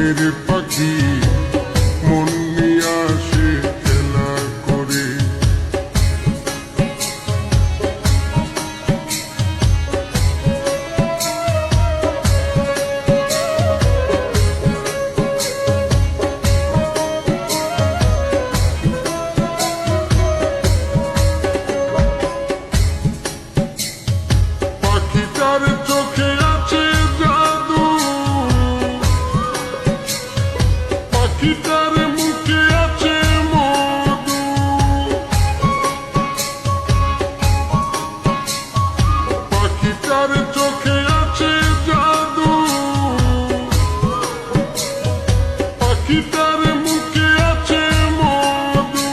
গানের পাখি মন নিয়ে আসে খেলা করে। পাখিটার চোখে আছে জাদু, পাখিটার মুখে আছে মধু, পাখিটার চোখে আছে জাদু, পাখিটার মুখে আছে মধু।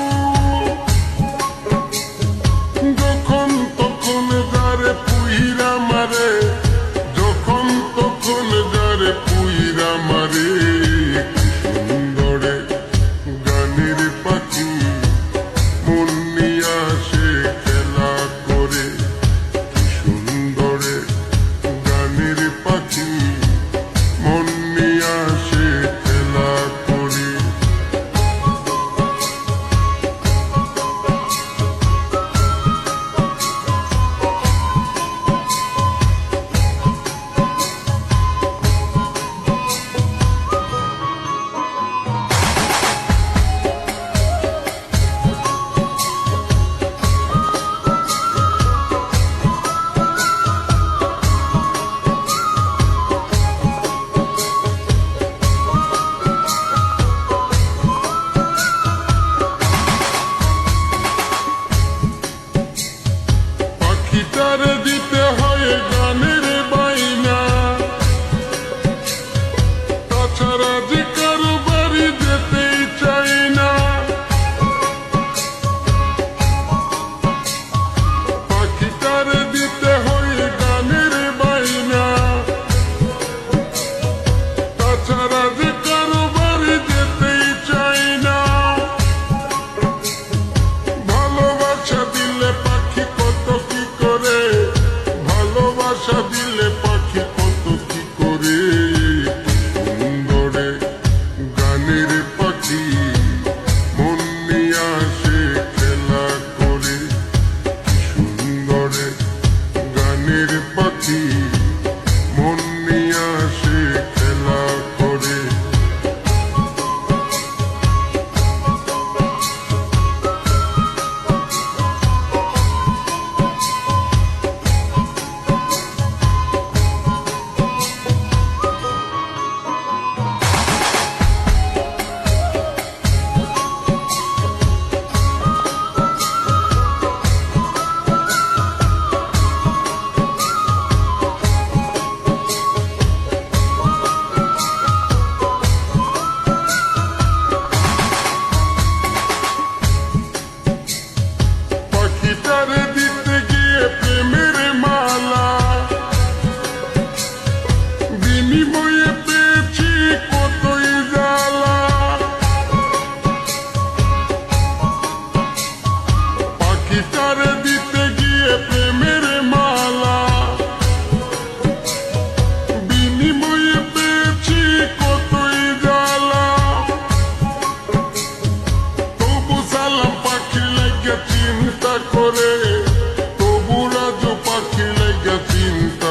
যখন তখন যারে পুইরা মারে, যখন তখন যারে পুইরা মারে, কি সুন্দরে গানের পাখি মন নিয়ে আসে খেলা করে। কি সুন্দরে গানের পাখি মন নিয়ে আসে খেলা করে। পাখিটার দিতে হয় গানের বাইনা, তাছাড়া যে কারো বাড়ি যেতেই চাই না। পাখিটার দিতে হয় গানের বাইনা, তাছাড়া যে কারো বাড়ি যেতেই চাই না। ভালোবাসা দিলে পাখি কত কি করে, ভালোবাসা দিলে পাখি কত কি করে। কি সুন্দরে গানের পাখি মন নিয়ে আসে খেলা করে। কি সুন্দরে গানের পাখি মন নিয়ে আসে খেলা করে। পাখিটার দিতে গিয়ে প্রেমের মালা, বিনিময়ে পেয়েছি কতই জ্বালা। পাখিটার দিতে গিয়ে প্রেমের মালা, বিনিময়ে পেয়েছি কতই জ্বালা। তবু সালাম পাখি লাগে চিন্তা করে, তবু রাজু পাখি লাগে চিন্তা